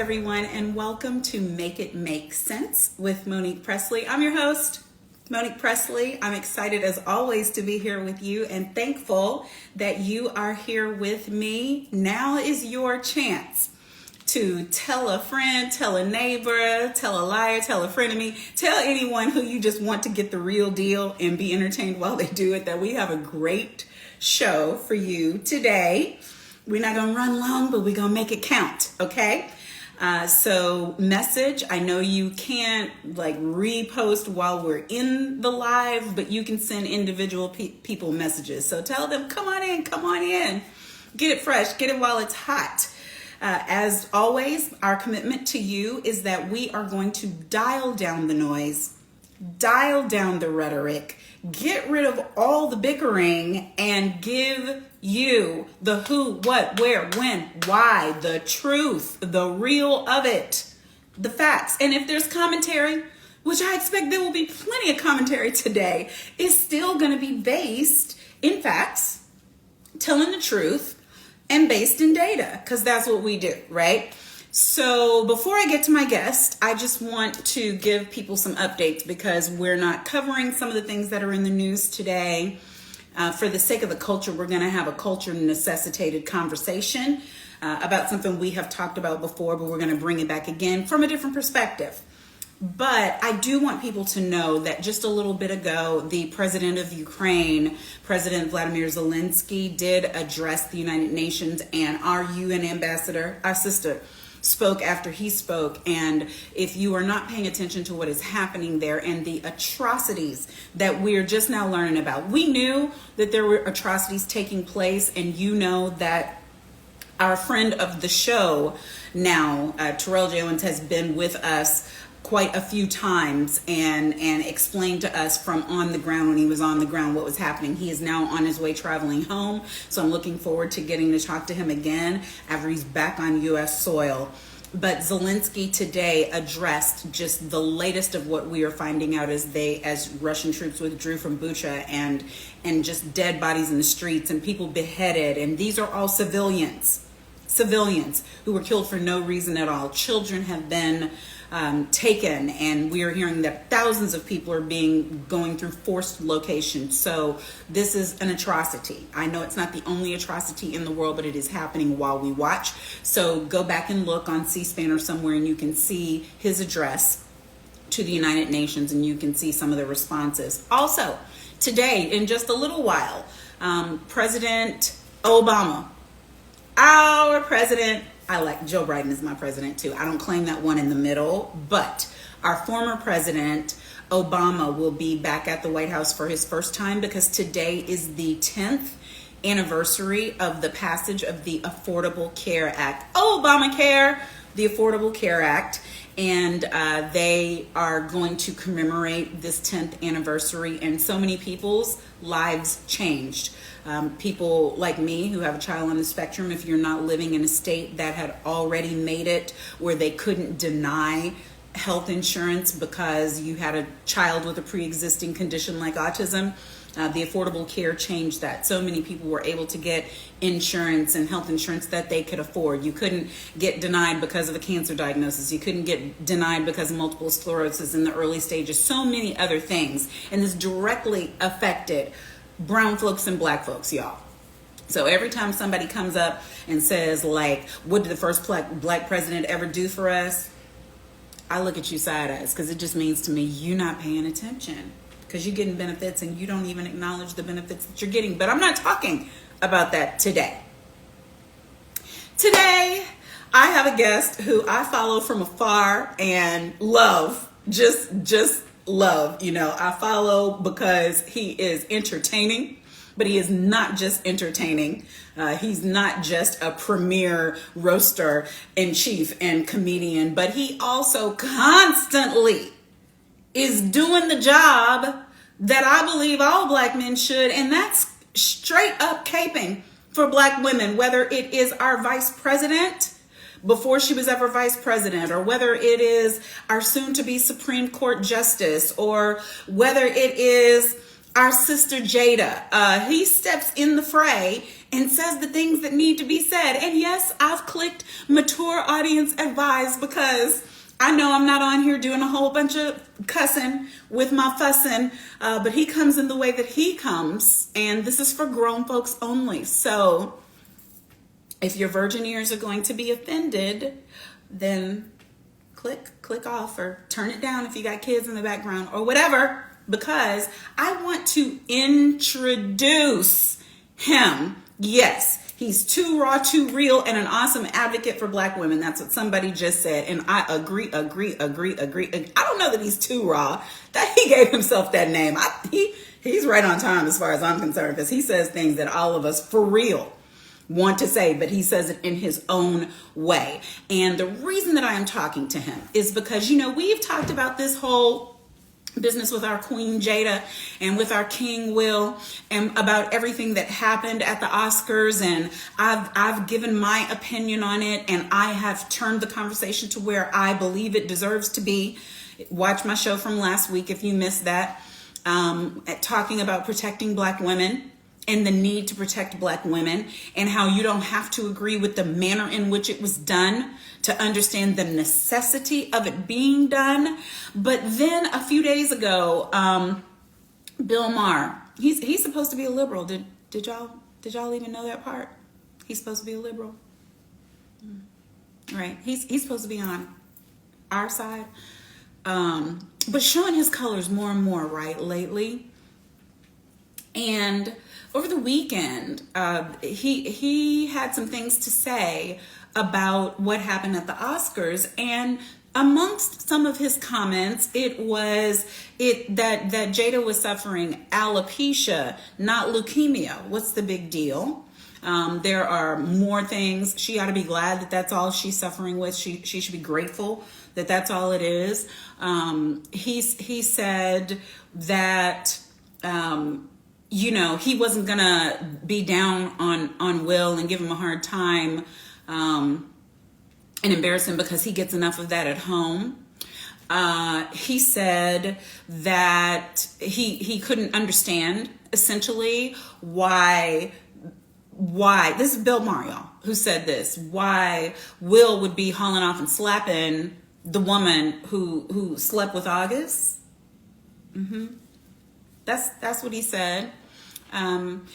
everyone, and welcome to Make It Make Sense with Monique Pressley. I'm your host, Monique Pressley. I'm excited as always to be here with you and thankful that you are here with me. Now is your chance to tell a friend, tell a neighbor, tell a liar, tell a frenemy, tell anyone who you just want to get the real deal and be entertained while they do it, that we have a great show for you today. We're not going to run long, but we're going to make it count, okay? So message, I know you can't repost while we're in the live, but you can send individual people messages. So tell them, come on in, get it fresh, get it while it's hot. As always, our commitment to you is that we are going to dial down the noise, dial down the rhetoric, get rid of all the bickering, and give you the who, what, where, when, why, the truth, the real of it, the facts. And if there's commentary, which I expect there will be plenty of commentary today, is still going to be based in facts, telling the truth, and based in data, because that's what we do, right? So before I get to my guest, I just want to give people some updates because we're not covering some of the things that are in the news today. For the sake of the culture, we're going to have a culture necessitated conversation about something we have talked about before, but we're going to bring it back again from a different perspective. But I do want people to know that just a little bit ago, the president of Ukraine, President Vladimir Zelensky, did address the United Nations, and our UN ambassador, our sister, spoke after he spoke. And if you are not paying attention to what is happening there and the atrocities that we're just now learning about, we knew that there were atrocities taking place, and you know that our friend of the show now, Terrell Jones, has been with us quite a few times and explained to us from on the ground, when he was on the ground, what was happening. He is now on his way traveling home, so I'm looking forward to getting to talk to him again after he's back on U.S. soil. But Zelensky today addressed just the latest of what we are finding out as Russian troops withdrew from Bucha, and just dead bodies in the streets and people beheaded, and these are all civilians who were killed for no reason at all. Children have been taken, and we are hearing that thousands of people are going through forced locations. So this is an atrocity. I know it's not the only atrocity in the world, but it is happening while we watch. So go back and look on C-SPAN or somewhere, and you can see his address to the United Nations, and you can see some of the responses. Also, today, in just a little while, President Obama, our president, I like Joe Biden is my president too. I don't claim that one in the middle, but our former president, Obama, will be back at the White House for his first time because today is the 10th anniversary of the passage of the Affordable Care Act. Obamacare, the Affordable Care Act. And they are going to commemorate this 10th anniversary, and so many people's lives changed. People like me who have a child on the spectrum, if you're not living in a state that had already made it where they couldn't deny health insurance because you had a child with a pre-existing condition like autism, the Affordable Care changed that. So many people were able to get insurance and health insurance that they could afford. You couldn't get denied because of a cancer diagnosis. You couldn't get denied because of multiple sclerosis in the early stages. So many other things. And this directly affected brown folks and black folks, y'all. So every time somebody comes up and says, what did the first black president ever do for us? I look at you side eyes, because it just means to me you're not paying attention, because you're getting benefits and you don't even acknowledge the benefits that you're getting. But I'm not talking about that today. Today, I have a guest who I follow from afar and love, just love. I follow because he is entertaining, but he is not just entertaining. He's not just a premier roaster in chief and comedian, but he also constantly is doing the job that I believe all black men should, and that's straight up caping for black women, whether it is our vice president before she was ever vice president, or whether it is our soon-to-be Supreme Court justice, or whether it is our sister Jada. He steps in the fray and says the things that need to be said. And yes, I've clicked mature audience advised because I know I'm not on here doing a whole bunch of cussing with my fussing, but he comes in the way that he comes, and this is for grown folks only. So if your virgin ears are going to be offended, then click off or turn it down if you got kids in the background or whatever, because I want to introduce him. Yes, he's too raw, too real, and an awesome advocate for Black women. That's what somebody just said, and I agree. I don't know that he's too raw, that he gave himself that name. He's right on time as far as I'm concerned, because he says things that all of us for real want to say, but he says it in his own way. And the reason that I am talking to him is because, we've talked about this whole business with our Queen Jada and with our King Will, and about everything that happened at the Oscars, and I've given my opinion on it, and I have turned the conversation to where I believe it deserves to be. Watch my show from last week if you missed that, talking about protecting Black women and the need to protect Black women, and how you don't have to agree with the manner in which it was done to understand the necessity of it being done. But then a few days ago, Bill Maher, he's supposed to be a liberal. Did y'all even know that part? He's supposed to be a liberal. Right. He's supposed to be on our side. But showing his colors more and more, right, lately. And over the weekend, he had some things to say about what happened at the Oscars, and amongst some of his comments, it was that Jada was suffering alopecia, not leukemia. What's the big deal? There are more things. She ought to be glad that that's all she's suffering with. She should be grateful that that's all it is. He said that he wasn't gonna be down on Will and give him a hard time and embarrass him because he gets enough of that at home. He said that he couldn't understand essentially why this is Bill Maher, y'all, who said this, why Will would be hauling off and slapping the woman who slept with August. That's what he said. And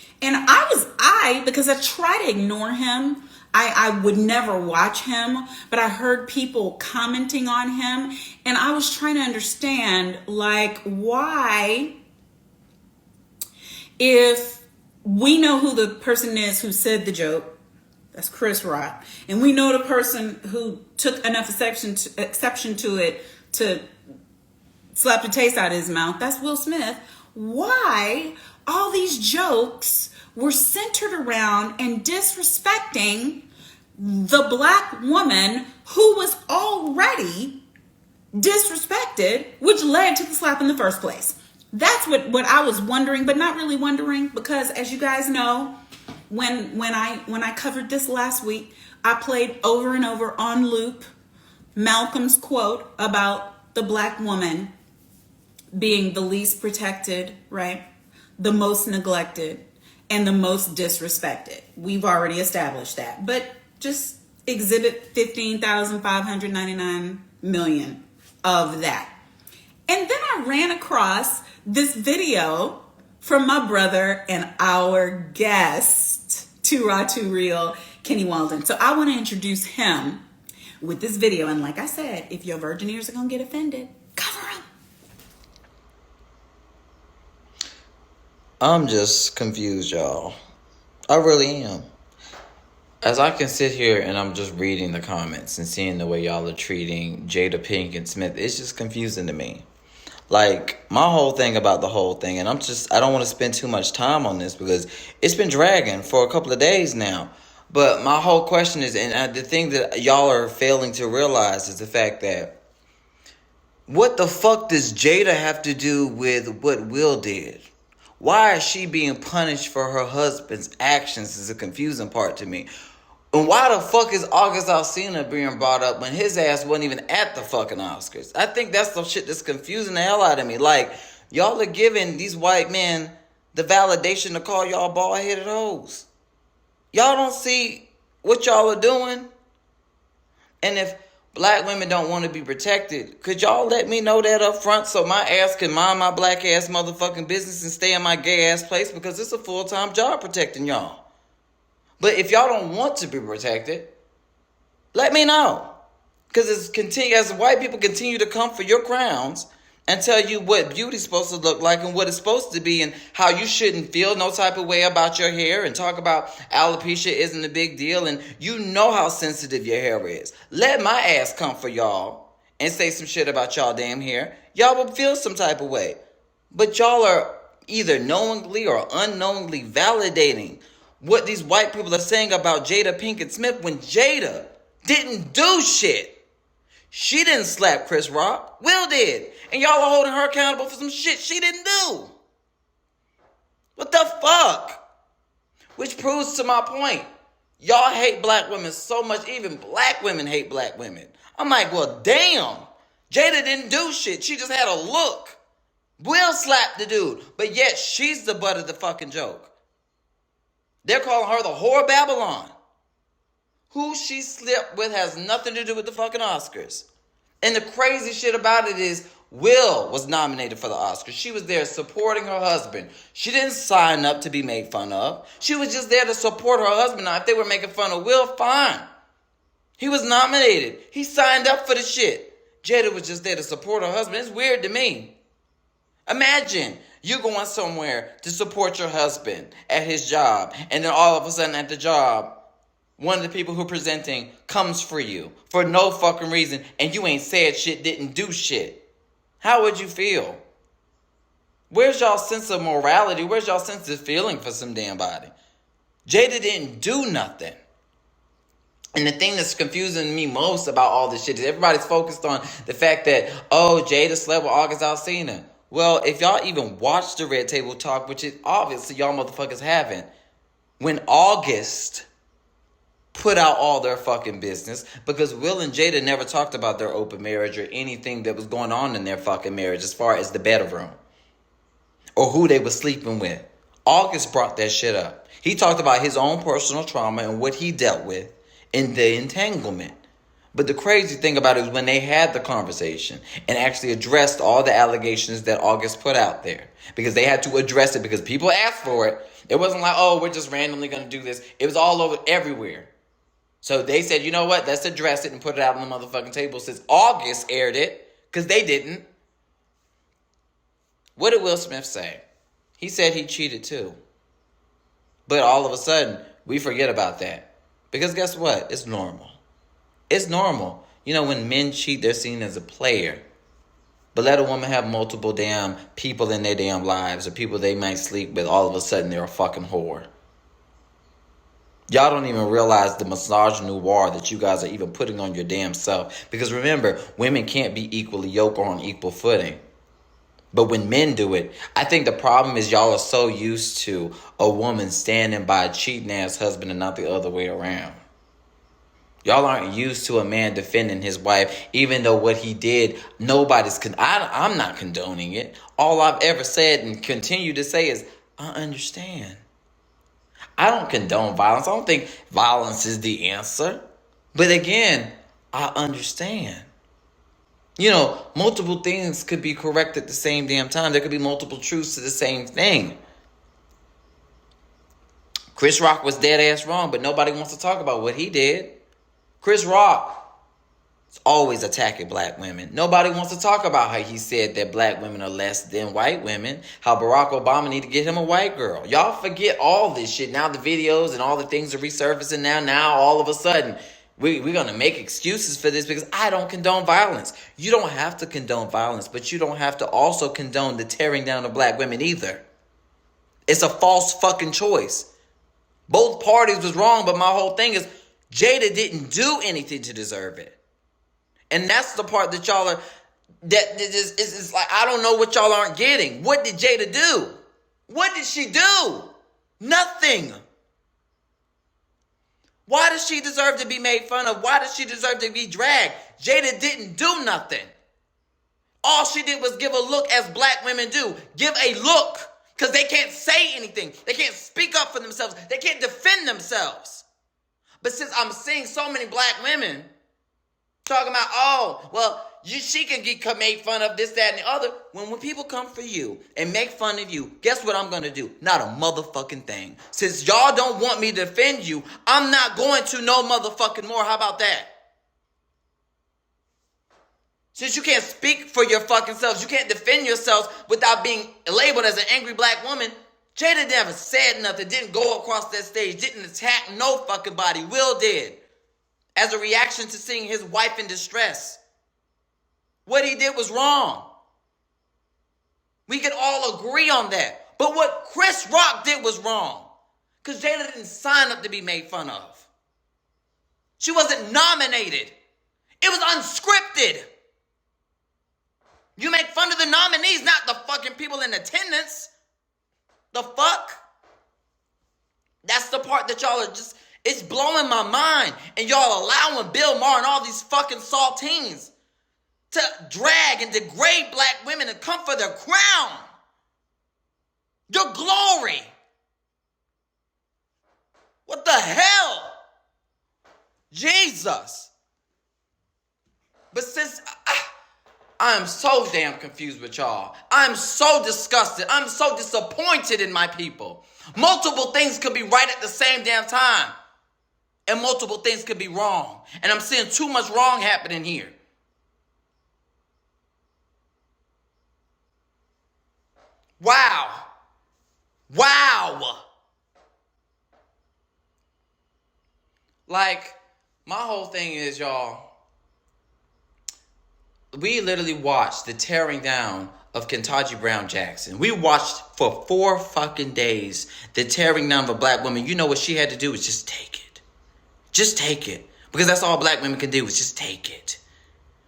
because I try to ignore him, I would never watch him, but I heard people commenting on him, and I was trying to understand, like, why, if we know who the person is who said the joke, that's Chris Rock, and we know the person who took enough exception to it to slap the taste out of his mouth, that's Will Smith, why all these jokes were centered around and disrespecting the Black woman who was already disrespected, which led to the slap in the first place. That's what I was wondering, but not really wondering, because as you guys know, when I covered this last week, I played over and over on loop Malcolm's quote about the Black woman being the least protected, right? The most neglected and the most disrespected. We've already established that. But just exhibit 15,599 million of that. And then I ran across this video from my brother and our guest, Too Raw, Too Real, Kenny Walden. So I want to introduce him with this video. And like I said, if your virgin ears are going to get offended, cover them. I'm just confused, y'all. I really am. As I can sit here and I'm just reading the comments and seeing the way y'all are treating Jada Pinkett Smith, it's just confusing to me. Like, my whole thing about the whole thing, and I don't want to spend too much time on this because it's been dragging for a couple of days now. But my whole question is, and the thing that y'all are failing to realize is the fact that what the fuck does Jada have to do with what Will did? Why is she being punished for her husband's actions is a confusing part to me. And why the fuck is August Alsina being brought up when his ass wasn't even at the fucking Oscars? I think that's the shit that's confusing the hell out of me. Like, Y'all are giving these white men the validation to call y'all bald-headed hoes. Y'all don't see what y'all are doing? And if black women don't want to be protected, could y'all let me know that up front so my ass can mind my black ass motherfucking business and stay in my gay ass place? Because it's a full-time job protecting y'all. But if y'all don't want to be protected, let me know. Because as white people continue to come for your crowns and tell you what beauty's supposed to look like and what it's supposed to be and how you shouldn't feel no type of way about your hair and talk about alopecia isn't a big deal and you know how sensitive your hair is. Let my ass come for y'all and say some shit about y'all damn hair. Y'all will feel some type of way. But y'all are either knowingly or unknowingly validating what these white people are saying about Jada Pinkett Smith when Jada didn't do shit. She didn't slap Chris Rock. Will did. And y'all are holding her accountable for some shit she didn't do. What the fuck? Which proves to my point. Y'all hate black women so much. Even black women hate black women. I'm like, well, damn. Jada didn't do shit. She just had a look. Will slapped the dude. But yet she's the butt of the fucking joke. They're calling her the whore Babylon. Who she slept with has nothing to do with the fucking Oscars. And the crazy shit about it is Will was nominated for the Oscars. She was there supporting her husband. She didn't sign up to be made fun of. She was just there to support her husband. Now, if they were making fun of Will, fine. He was nominated. He signed up for the shit. Jada was just there to support her husband. It's weird to me. Imagine you going somewhere to support your husband at his job, and then all of a sudden at the job, one of the people who are presenting comes for you for no fucking reason, and you ain't said shit, didn't do shit. How would you feel? Where's y'all sense of morality? Where's y'all sense of feeling for some damn body? Jada didn't do nothing. And the thing that's confusing me most about all this shit is everybody's focused on the fact that, oh, Jada slept with August Alsina. Well, if y'all even watched the Red Table Talk, which is obviously y'all motherfuckers haven't, when August put out all their fucking business, because Will and Jada never talked about their open marriage or anything that was going on in their fucking marriage as far as the bedroom or who they were sleeping with. August brought that shit up. He talked about his own personal trauma and what he dealt with in the entanglement. But the crazy thing about it is when they had the conversation and actually addressed all the allegations that August put out there, because they had to address it because people asked for it. It wasn't like, oh, we're just randomly going to do this. It was all over everywhere. So they said, you know what? Let's address it and put it out on the motherfucking table since August aired it, because they didn't. What did Will Smith say? He said he cheated too. But all of a sudden, we forget about that. Because guess what? It's normal. It's normal. You know, when men cheat, they're seen as a player. But let a woman have multiple damn people in their damn lives or people they might sleep with, all of a sudden they're a fucking whore. Y'all don't even realize the misogynoir that you guys are even putting on your damn self. Because remember, women can't be equally yoked or on equal footing. But when men do it, I think the problem is y'all are so used to a woman standing by a cheating ass husband and not the other way around. Y'all aren't used to a man defending his wife, even though what he did, I'm not condoning it. All I've ever said and continue to say is, I understand. I don't condone violence. I don't think violence is the answer. But again, I understand. You know, multiple things could be correct at the same damn time. There could be multiple truths to the same thing. Chris Rock was dead ass wrong, but nobody wants to talk about what he did. Chris Rock is always attacking black women. Nobody wants to talk about how he said that black women are less than white women. How Barack Obama need to get him a white girl. Y'all forget all this shit. Now the videos and all the things are resurfacing now all of a sudden. We're going to make excuses for this because I don't condone violence. You don't have to condone violence, but you don't have to also condone the tearing down of black women either. It's a false fucking choice. Both parties was wrong, but my whole thing is Jada didn't do anything to deserve it. And that's the part that y'all are, it's like, I don't know what y'all aren't getting. What did Jada do? What did she do? Nothing. Why does she deserve to be made fun of? Why does she deserve to be dragged? Jada didn't do nothing. All she did was give a look, as black women do. Give a look. Because they can't say anything. They can't speak up for themselves. They can't defend themselves. But since I'm seeing so many black women talking about, oh, well, she can get made fun of, this, that, and the other. When people come for you and make fun of you, guess what I'm going to do? Not a motherfucking thing. Since y'all don't want me to defend you, I'm not going to no motherfucking more. How about that? Since you can't speak for your fucking selves, you can't defend yourselves without being labeled as an angry black woman. Jada never said nothing, didn't go across that stage, didn't attack no fucking body. Will did. As a reaction to seeing his wife in distress. What he did was wrong. We can all agree on that. But what Chris Rock did was wrong. Because Jada didn't sign up to be made fun of. She wasn't nominated. It was unscripted. You make fun of the nominees, not the fucking people in attendance. The fuck? That's the part that y'all are just, it's blowing my mind. And y'all allowing Bill Maher and all these fucking saltines to drag and degrade black women and come for their crown. Your glory. What the hell? Jesus. But since I'm so damn confused with y'all. I'm so disgusted. I'm so disappointed in my people. Multiple things could be right at the same damn time. And multiple things could be wrong. And I'm seeing too much wrong happening here. Wow. Wow. Like, my whole thing is, y'all, we literally watched the tearing down of Ketanji Brown Jackson. We watched for 4 fucking days the tearing down of a black woman. You know what she had to do was just take it. Just take it. Because that's all black women can do is just take it.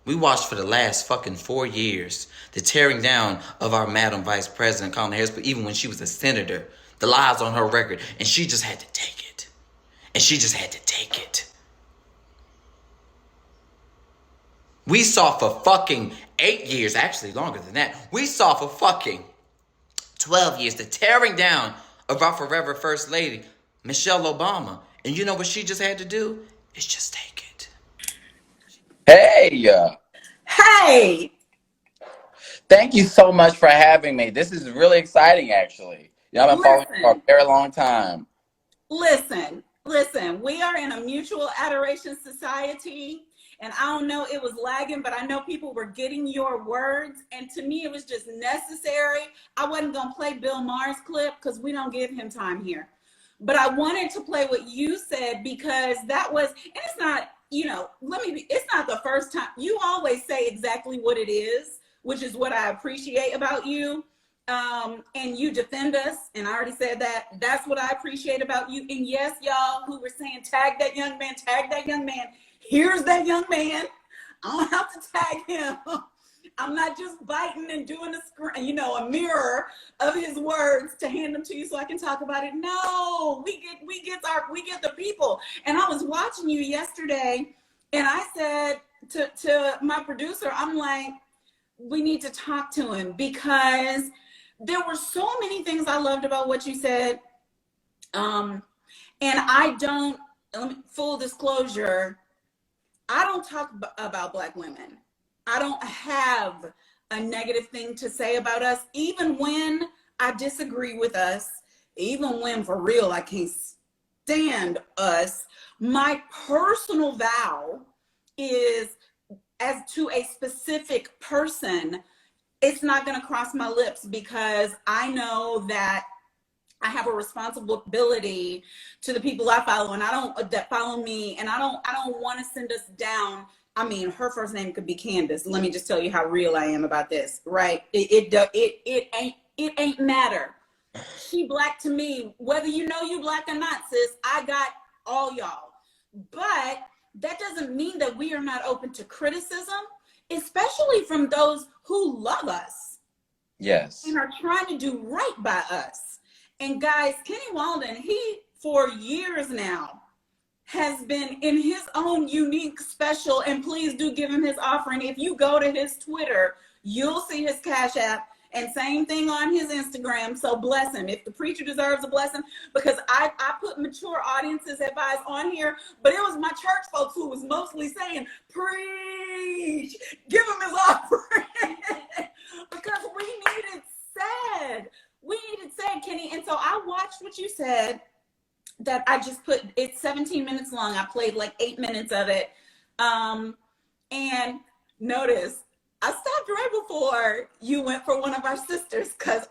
We watched for the last fucking 4 years the tearing down of our Madam Vice President Kamala Harris, but even when she was a senator, the lies on her record, and she just had to take it. And she just had to take it. We saw for fucking 8 years, actually longer than that. We saw for fucking 12 years the tearing down of our forever First Lady, Michelle Obama. And you know what she just had to do? Is just take it. Hey, Hey, thank you so much for having me. This is really exciting, actually. I've been following you for a very long time. listen. We are in a mutual adoration society. And I don't know, it was lagging, but I know people were getting your words. And to me, it was just necessary. I wasn't going to play Bill Maher's clip because we don't give him time here. But I wanted to play what you said because that was, and it's not, it's not the first time. You always say exactly what it is, which is what I appreciate about you. And you defend us. And I already said that. That's what I appreciate about you. And yes, y'all who were saying, tag that young man, tag that young man. Here's that young man. I don't have to tag him. I'm not just biting and doing a mirror of his words to hand them to you so I can talk about it. No, we get the people. And I was watching you yesterday, and I said to my producer, I'm like, we need to talk to him because there were so many things I loved about what you said. And full disclosure, I don't talk about Black women. I don't have a negative thing to say about us, even when I disagree with us, even when for real I can't stand us. My personal vow is, as to a specific person, it's not going to cross my lips because I know that I have a responsibility to the people I follow and that follow me, and I don't want to send us down. I mean, her first name could be Candace. Let me just tell you how real I am about this, right? It ain't matter. She Black to me, whether you know you Black or not, sis. I got all y'all, but that doesn't mean that we are not open to criticism, especially from those who love us. Yes. And are trying to do right by us. And guys, Kenny Walden, he for years now has been in his own unique special, and please do give him his offering. If you go to his Twitter, You'll see his Cash App, and same thing on his Instagram. So bless him. If the preacher deserves a blessing, because I put mature audiences advice on here, but it was my church folks who was mostly saying, preach, give him his offering. Because we needed said. We needed said, Kenny. And so I watched what you said, that I just put, it's 17 minutes long. I played like 8 minutes of it. And notice, I stopped right before you went for one of our sisters, because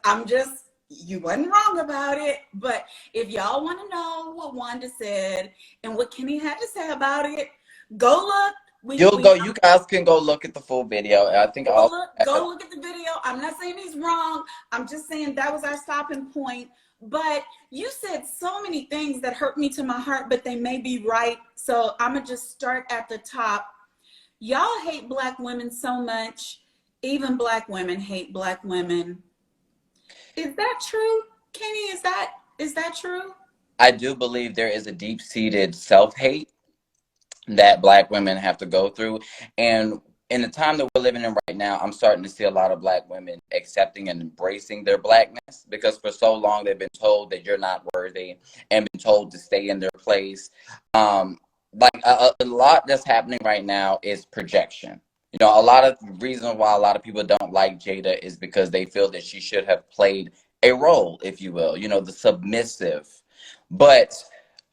you wasn't wrong about it. But if y'all want to know what Wanda said and what Kenny had to say about it, go look. You guys can go look at the full video. I think go look at the video. I'm not saying he's wrong. I'm just saying that was our stopping point. But you said so many things that hurt me to my heart, but they may be right. So I'm going to just start at the top. Y'all hate Black women so much. Even Black women hate Black women. Is that true, Kenny? Is that true? I do believe there is a deep-seated self-hate that Black women have to go through. And in the time that we're living in right now, I'm starting to see a lot of Black women accepting and embracing their Blackness, because for so long they've been told that you're not worthy and been told to stay in their place. Like a lot that's happening right now is projection. You know, a lot of reasons why a lot of people don't like Jada is because they feel that she should have played a role, if you will, you know, the submissive. But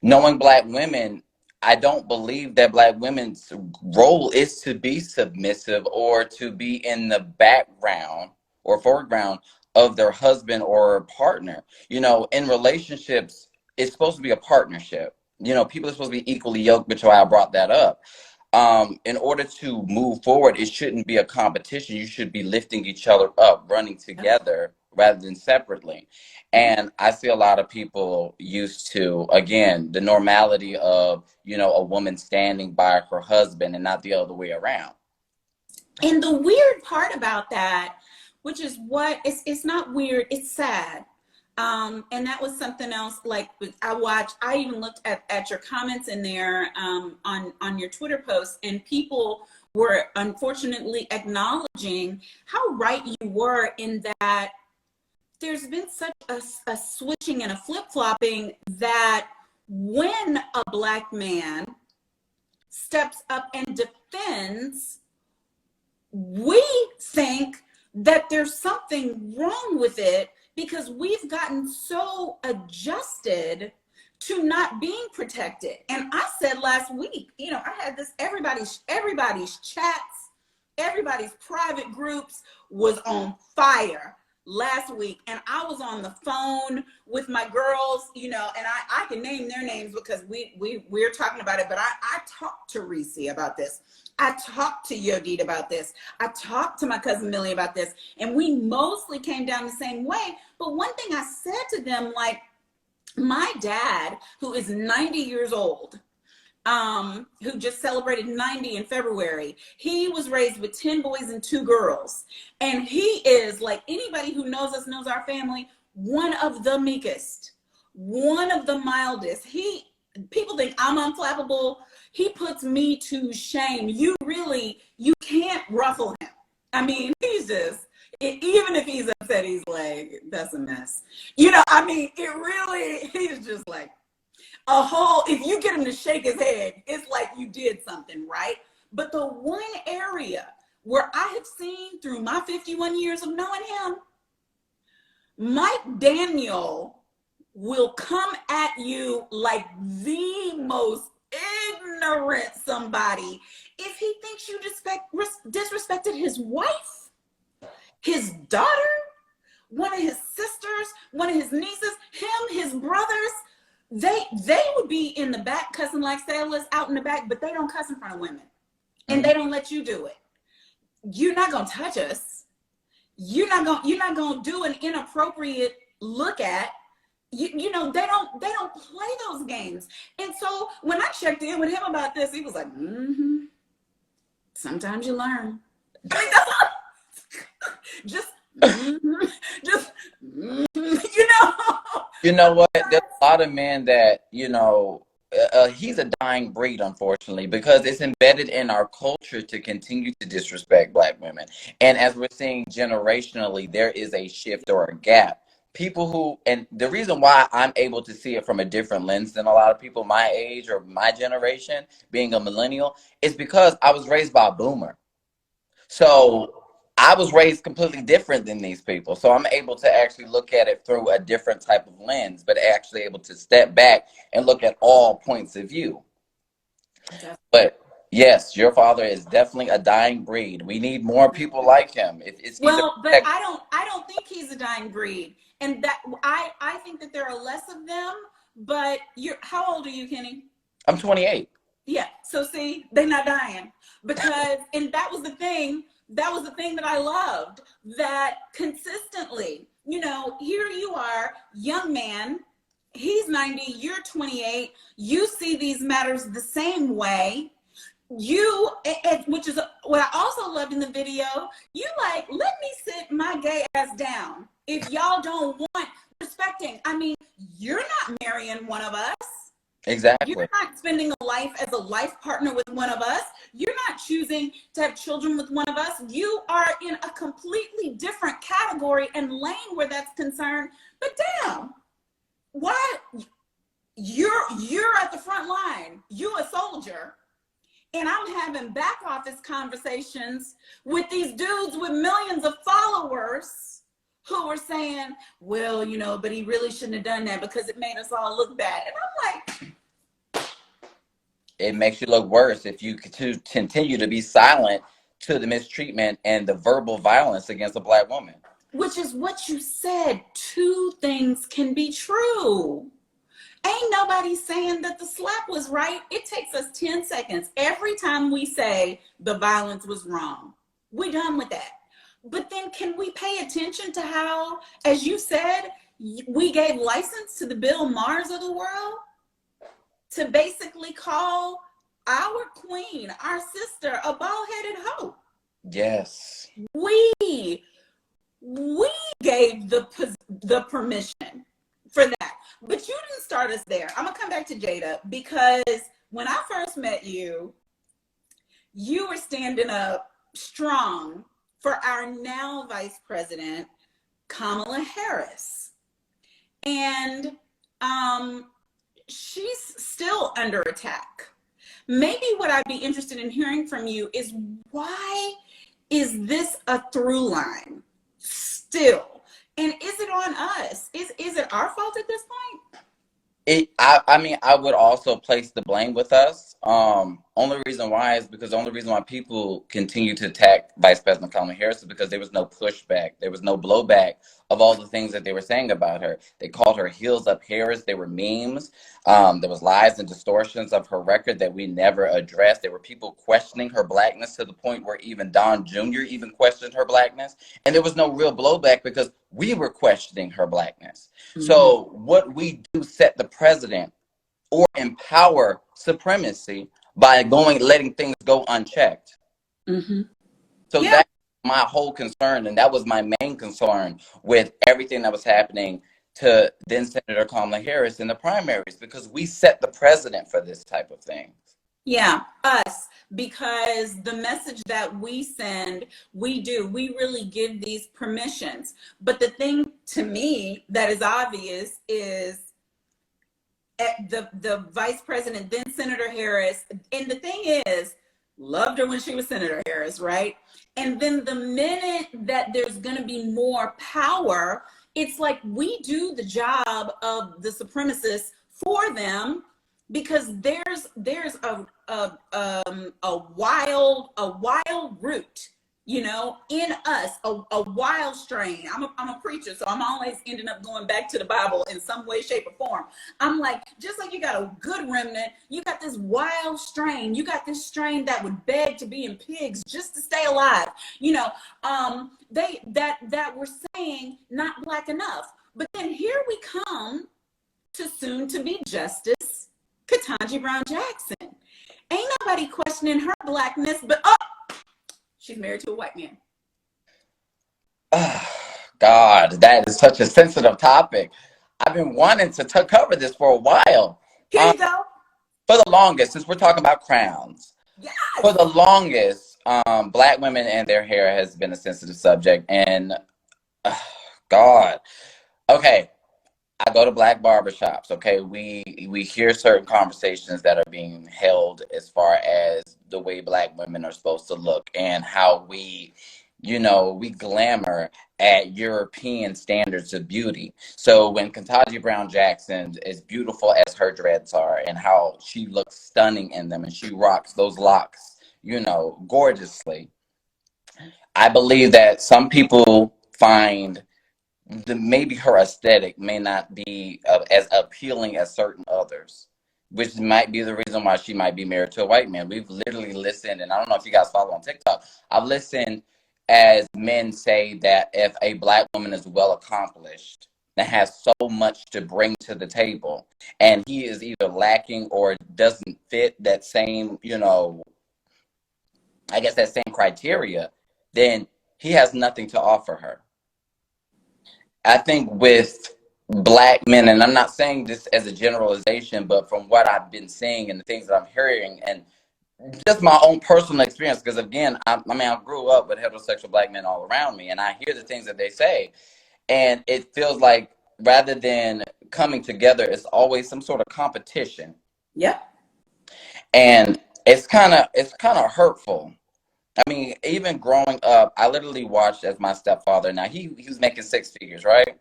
knowing Black women, I don't believe that Black women's role is to be submissive or to be in the background or foreground of their husband or partner. You know, in relationships, it's supposed to be a partnership. You know, people are supposed to be equally yoked, which is why I brought that up. In order to move forward, it shouldn't be a competition. You should be lifting each other up, running together rather than separately. And I see a lot of people used to, again, the normality of, you know, a woman standing by her husband and not the other way around. And the weird part about that, which is it's not weird, it's sad. And that was something else. Like I even looked at your comments in there on your Twitter post, and people were unfortunately acknowledging how right you were in that there's been such a switching and a flip-flopping that when a Black man steps up and defends, we think that there's something wrong with it, because we've gotten so adjusted to not being protected. And I said last week, you know, I had this, everybody's chats, everybody's private groups was on fire last week. And I was on the phone with my girls, you know, and I can name their names because we're talking about it, but I talked to Reese about this. I talked to Yodit about this. I talked to my cousin Millie about this, and we mostly came down the same way. But one thing I said to them, like, my dad, who is 90 years old, who just celebrated 90 in February, he was raised with 10 boys and 2 girls. And he is, like anybody who knows us, knows our family, one of the meekest, one of the mildest. People think I'm unflappable. He puts me to shame. You can't ruffle him. I mean, he's just, even if he's upset, he's like, that's a mess. You know, I mean, he's just like if you get him to shake his head, it's like you did something, right? But the one area where I have seen through my 51 years of knowing him, Mike Daniel will come at you like the most ignorant somebody if he thinks you disrespected his wife, his daughter, one of his sisters, one of his nieces, his brothers. They would be in the back cussing like sailors out in the back, but they don't cuss in front of women. And they don't let you do it. You're not gonna touch us. You're not gonna do an inappropriate look at. You know, they don't play those games. And so when I checked in with him about this, he was like, sometimes you learn. Just, you know. You know what? There's a lot of men that, you know, he's a dying breed, unfortunately, because it's embedded in our culture to continue to disrespect Black women. And as we're seeing generationally, there is a shift or a gap. People who, and the reason why I'm able to see it from a different lens than a lot of people my age or my generation, being a millennial, is because I was raised by a boomer. So I was raised completely different than these people. So I'm able to actually look at it through a different type of lens, but actually able to step back and look at all points of view. But yes, your father is definitely a dying breed. We need more people like him. It's well, but I don't think he's a dying breed, and that I think that there are less of them. But how old are you, Kenny? I'm 28. Yeah. So see, they're not dying because, and that was the thing. That was the thing that I loved. That consistently, here you are, young man. He's 90. You're 28. You see these matters the same way. Which is what I also loved in the video. You like, let me sit my gay ass down. If y'all don't want respecting, I mean, you're not marrying one of us. Exactly. You're not spending a life as a life partner with one of us. You're not choosing to have children with one of us. You are in a completely different category and lane where that's concerned. But damn, why you're at the front line? You a soldier. And I'm having back office conversations with these dudes with millions of followers who are saying, well, but he really shouldn't have done that because it made us all look bad. And I'm like, it makes you look worse if you continue to be silent to the mistreatment and the verbal violence against a Black woman. Which is what you said. Two things can be true. Ain't nobody saying that the slap was right. It takes us 10 seconds every time we say the violence was wrong. We're done with that. But then can we pay attention to how, as you said, we gave license to the Bill Maher's of the world to basically call our queen, our sister, a bald-headed hoe? Yes. We gave the permission for that. But you didn't start us there. I'm going to come back to Jada because when I first met you, you were standing up strong for our now Vice President, Kamala Harris. And she's still under attack. Maybe what I'd be interested in hearing from you is why is this a through line still? And is it on us? Is it our fault at this point? I mean, I would also place the blame with us. Only reason why is because the only reason why people continue to attack Vice President Kamala Harris is because there was no pushback. There was no blowback of all the things that they were saying about her. They called her heels up Harris. There were memes. There was lies and distortions of her record that we never addressed. There were people questioning her Blackness to the point where even Don Jr. even questioned her Blackness. And there was no real blowback because we were questioning her Blackness. Mm-hmm. So what we do set the president or empower supremacy by letting things go unchecked. Mm-hmm. So that's my whole concern, and that was my main concern with everything that was happening to then Senator Kamala Harris in the primaries, because we set the precedent for this type of thing. Yeah, us, because the message that we send, we really give these permissions. But the thing to me that is obvious is the Vice President, then Senator Harris, and the thing is, loved her when she was Senator Harris, right? And then the minute that there's going to be more power, it's like we do the job of the supremacists for them because there's a wild root, in us, a wild strain. I'm a preacher, so I'm always ending up going back to the Bible in some way, shape, or form. I'm like, just like you got a good remnant, you got this wild strain. You got this strain that would beg to be in pigs just to stay alive. That we're saying not Black enough. But then here we come to soon to be Justice Ketanji Brown Jackson. Ain't nobody questioning her Blackness, but she's married to a white man. God, that is such a sensitive topic. I've been wanting to cover this for a while. Here you go. For the longest, since we're talking about crowns, Yes. for the longest, Black women and their hair has been a sensitive subject. And God, okay, I go to Black barbershops. Okay, we hear certain conversations that are being held as far as the way Black women are supposed to look and how we glamour at European standards of beauty. So when Ketanji Brown Jackson, as beautiful as her dreads are, and how she looks stunning in them, and she rocks those locks, gorgeously. I believe that some people find maybe her aesthetic may not be as appealing as certain others, which might be the reason why she might be married to a white man. We've literally listened, and I don't know if you guys follow on TikTok. I've listened as men say that if a Black woman is well accomplished and has so much to bring to the table, and he is either lacking or doesn't fit that same, I guess that same criteria, then he has nothing to offer her. I think with Black men, and I'm not saying this as a generalization, but from what I've been seeing and the things that I'm hearing, and just my own personal experience, because again, I grew up with heterosexual Black men all around me, and I hear the things that they say, and it feels like rather than coming together, it's always some sort of competition. Yep. And it's kind of hurtful. I mean, even growing up, I literally watched as my stepfather. Now he was making six figures, right?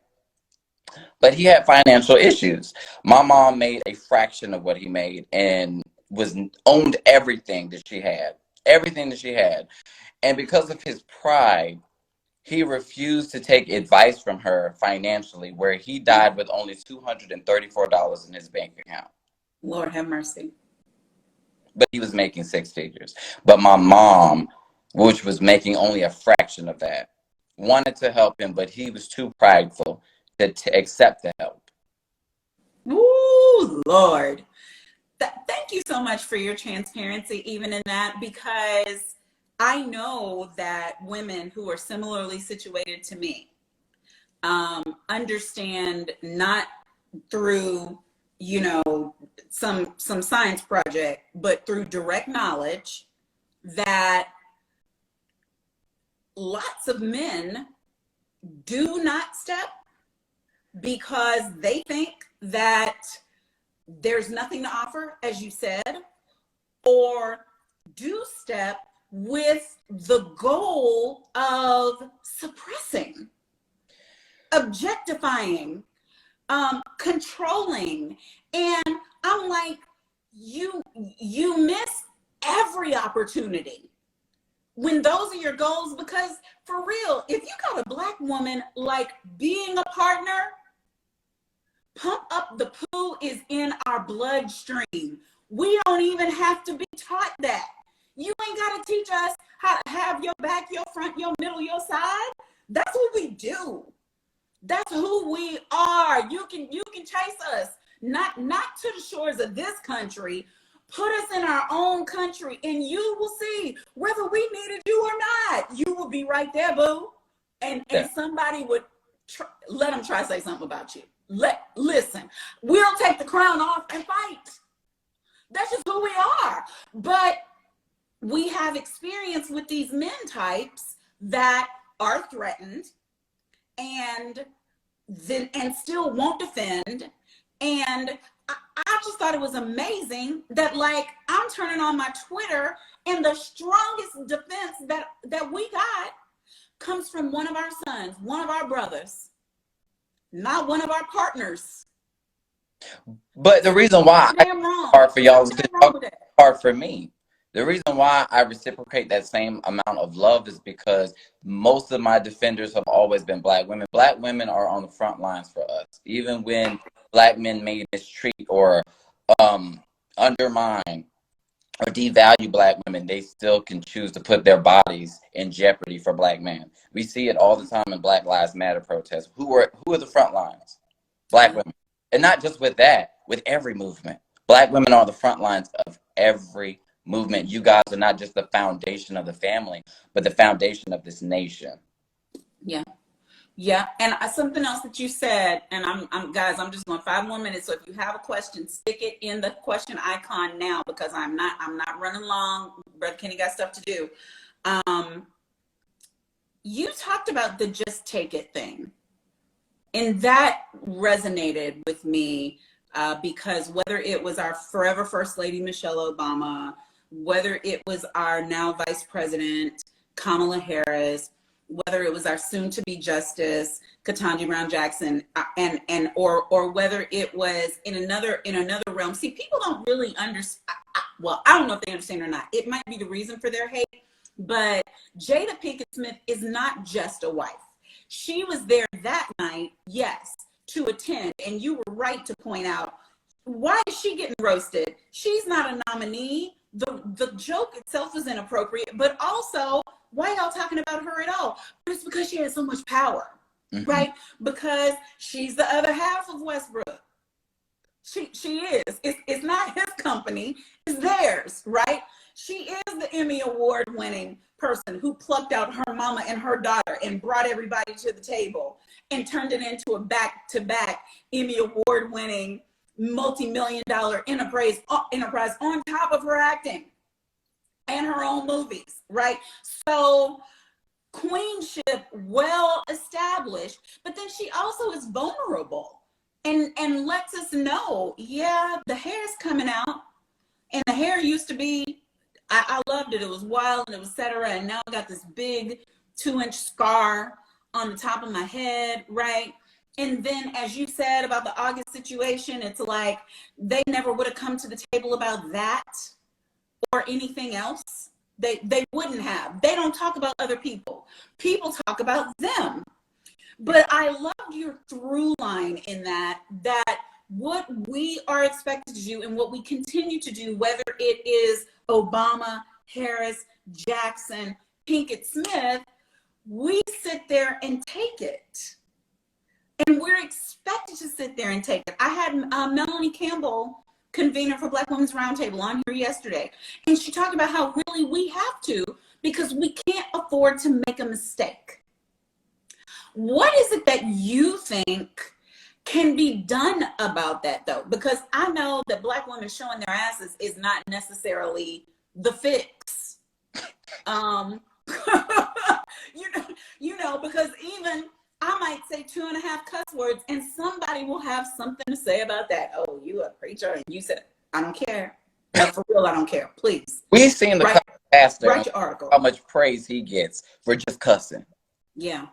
But he had financial issues. My mom made a fraction of what he made and was owned everything that she had. And because of his pride, he refused to take advice from her financially, where he died with only $234 in his bank account. Lord have mercy. But he was making six figures. But my mom, which was making only a fraction of that, wanted to help him, but he was too prideful to accept the help. Ooh, Lord. Thank you so much for your transparency, even in that, because I know that women who are similarly situated to me understand, not through some science project, but through direct knowledge, that lots of men do not step because they think that there's nothing to offer, as you said, or do step with the goal of suppressing, objectifying, controlling. And I'm like, you miss every opportunity when those are your goals, because for real, if you got a Black woman, like, being a partner, pump up the poo is in our bloodstream. We don't even have to be taught that. You ain't got to teach us how to have your back, your front, your middle, your side. That's what we do. That's who we are. You can chase us, not to the shores of this country. Put us in our own country, and you will see whether we needed you or not. You will be right there, boo. And somebody would let them try to say something about you. Listen, we'll take the crown off and fight. That's just who we are. But we have experience with these men types that are threatened and still won't defend. And I just thought it was amazing that, like, I'm turning on my Twitter, and the strongest defense that we got comes from one of our sons, one of our brothers, not one of our partners. But the reason why damn wrong. Hard for y'all is hard for me. The reason why I reciprocate that same amount of love is because most of my defenders have always been Black women. Black women are on the front lines for us. Even when Black men may mistreat or undermine or devalue Black women, they still can choose to put their bodies in jeopardy for Black men. We see it all the time in Black Lives Matter protests. Who are the front lines? Black women. And not just with that, with every movement. Black women are the front lines of every movement. You guys are not just the foundation of the family, but the foundation of this nation. Yeah. Yeah, and something else that you said, and guys, I'm just going 5 more minutes. So if you have a question, stick it in the question icon now, because I'm not running long. Brother Kenny got stuff to do. You talked about the just take it thing, and that resonated with me because whether it was our forever First Lady Michelle Obama, whether it was our now Vice President Kamala Harris, whether it was our soon-to-be Justice Ketanji Brown Jackson, or whether it was in another realm. See, people don't really understand. Well, I don't know if they understand or not. It might be the reason for their hate, but Jada Pinkett Smith is not just a wife. She was there that night, yes, to attend, and you were right to point out, why is she getting roasted? She's not a nominee. The joke itself is inappropriate, but also, why y'all talking about her at all? But it's because she has so much power, right? Because she's the other half of Westbrook. She is. It's not his company, it's theirs, right? She is the Emmy Award winning person who plucked out her mama and her daughter and brought everybody to the table and turned it into a back-to-back Emmy Award winning multi-million-dollar enterprise on top of her acting and her own movies, right? So queenship well established, but then she also is vulnerable and lets us know, yeah, the hair's coming out, and the hair used to be, I loved it. It was wild and it was et cetera. And now I got this big 2-inch scar on the top of my head, right? And then, as you said about the August situation, it's like they never would have come to the table about that or anything else. They wouldn't have. They don't talk about other people. People talk about them. But I loved your through line in that what we are expected to do and what we continue to do, whether it is Obama, Harris, Jackson, Pinkett Smith, we sit there and take it. And we're expected to sit there and take it. I had Melanie Campbell, convener for Black Women's Roundtable, on here yesterday. And she talked about how really we have to, because we can't afford to make a mistake. What is it that you think can be done about that, though? Because I know that Black women showing their asses is not necessarily the fix. You know, because even I might say 2.5 cuss words and somebody will have something to say about that. Oh, you a preacher and you said, I don't care. Like, for real, I don't care. Please. We've seen the pastor, write your article. How much praise he gets for just cussing. Yeah.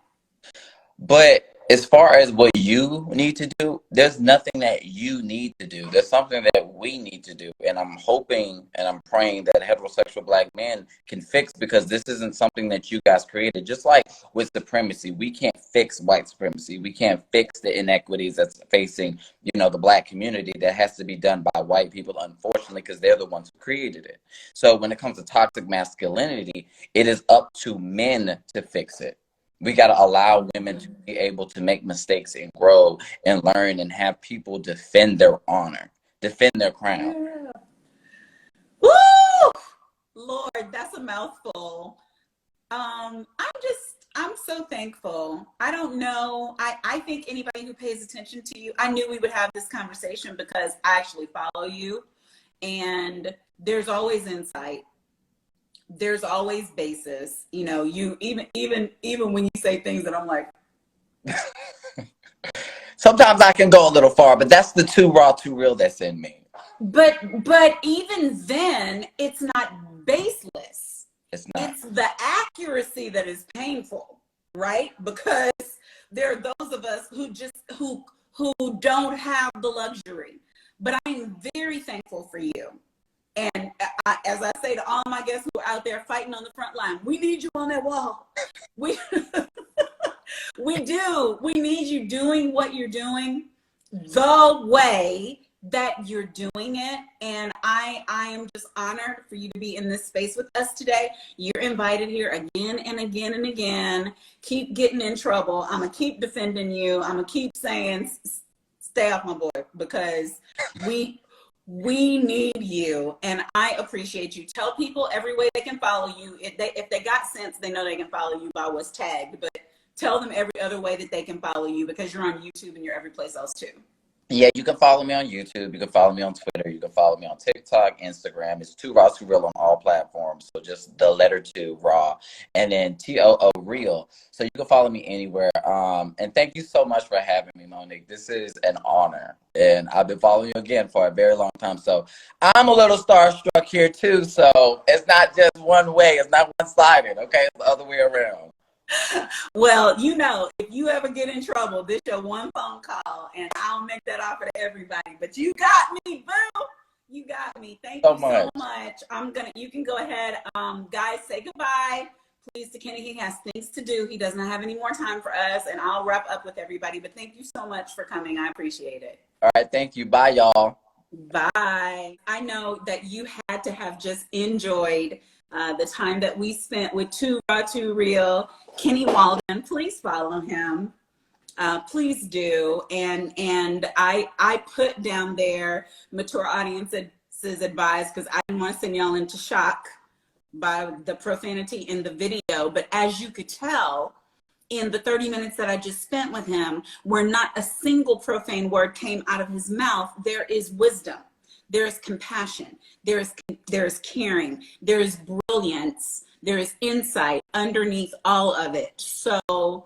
But as far as what you need to do, there's nothing that you need to do. There's something that we need to do. And I'm hoping and I'm praying that heterosexual Black men can fix, because this isn't something that you guys created. Just like with supremacy, we can't fix white supremacy. We can't fix the inequities that's facing, the Black community. That has to be done by white people, unfortunately, because they're the ones who created it. So when it comes to toxic masculinity, it is up to men to fix it. We got to allow women to be able to make mistakes and grow and learn and have people defend their honor, defend their crown. Yeah. Woo! Lord, that's a mouthful. I'm so thankful. I don't know. I think anybody who pays attention to you, I knew we would have this conversation because I actually follow you, and there's always insight. There's always basis. You even when you say things that I'm like, sometimes I can go a little far, but that's the too raw, too real that's in me. But even then, it's not baseless. It's not. It's the accuracy that is painful, right? Because there are those of us who don't have the luxury. But I'm very thankful for you. And as I say to all my guests who are out there fighting on the front line, we need you on that wall. We do. We need you doing what you're doing the way that you're doing it. And I am just honored for you to be in this space with us today. You're invited here again and again and again. Keep getting in trouble. I'm going to keep defending you. I'm going to keep saying, stay off my boy, because we need you, and I appreciate you. Tell people every way they can follow you. If they got sense, they know they can follow you by what's tagged. But tell them every other way that they can follow you, because you're on YouTube and you're every place else too. Yeah, you can follow me on YouTube. You can follow me on Twitter. You can follow me on TikTok, Instagram. It's 2 Raw 2 Real on all platforms. So just the letter 2 Raw, and then TOO Real. So you can follow me anywhere. And thank you so much for having me, Monique. This is an honor, and I've been following you again for a very long time. So I'm a little starstruck here too. So it's not just one way. It's not one-sided. Okay, it's the other way around. Well, you know, if you ever get in trouble, this your one phone call, and I'll make that offer to everybody. But you got me, boo. You got me. Thank you so much. You can go ahead. Guys, say goodbye, please, to Kenny. He has things to do. He does not have any more time for us, and I'll wrap up with everybody. But thank you so much for coming. I appreciate it. All right, thank you. Bye, y'all. Bye. I know that you had to have just enjoyed the time that we spent with 2 Raw 2 Real. Kenny Walden, please follow him. Please do. And I put down there mature audiences advised, because I didn't want to send y'all into shock by the profanity in the video. But as you could tell, in the 30 minutes that I just spent with him, where not a single profane word came out of his mouth, there is wisdom. There is compassion, there is caring, there is brilliance, there is insight underneath all of it. So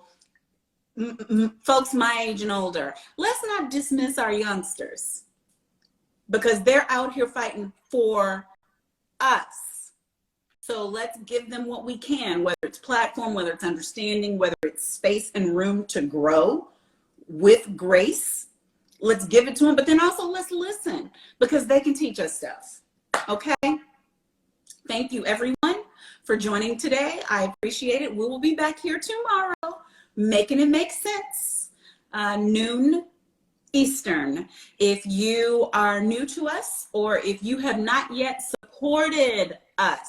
folks my age and older, let's not dismiss our youngsters, because they're out here fighting for us. So let's give them what we can, whether it's platform, whether it's understanding, whether it's space and room to grow with grace. Let's give it to them, but then also let's listen, because they can teach us stuff. Okay? Thank you, everyone, for joining today. I appreciate it. We will be back here tomorrow, making it make sense, noon Eastern. If you are new to us, or if you have not yet supported us,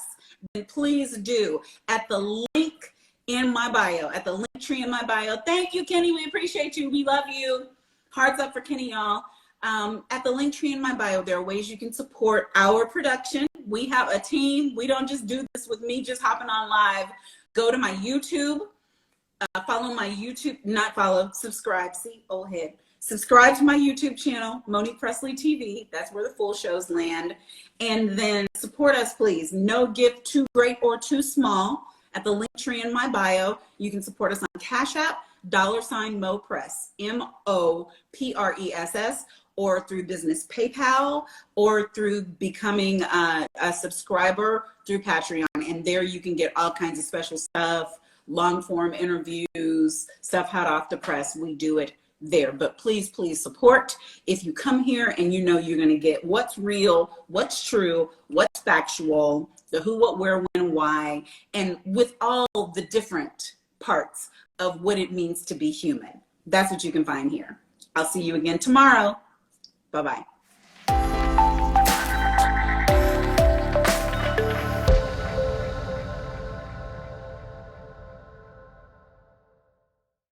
then please do at the link in my bio, at the link tree in my bio. Thank you, Kenny. We appreciate you. We love you. Hearts up for Kenny, y'all. At the link tree in my bio, there are ways you can support our production. We have a team. We don't just do this with me just hopping on live. Go to my YouTube. Follow my YouTube. Not follow. Subscribe. See, old head. Subscribe to my YouTube channel, Monique Pressley TV. That's where the full shows land. And then support us, please. No gift too great or too small. At the link tree in my bio, you can support us on Cash App, $MoPress, MoPress, or through business PayPal, or through becoming a subscriber through Patreon. And there you can get all kinds of special stuff, long form interviews, stuff hot off the press. We do it there. But please, please support. If you come here and you know you're going to get what's real, what's true, what's factual, the who, what, where, when, why, and with all the different parts of what it means to be human. That's what you can find here. I'll see you again tomorrow. Bye-bye.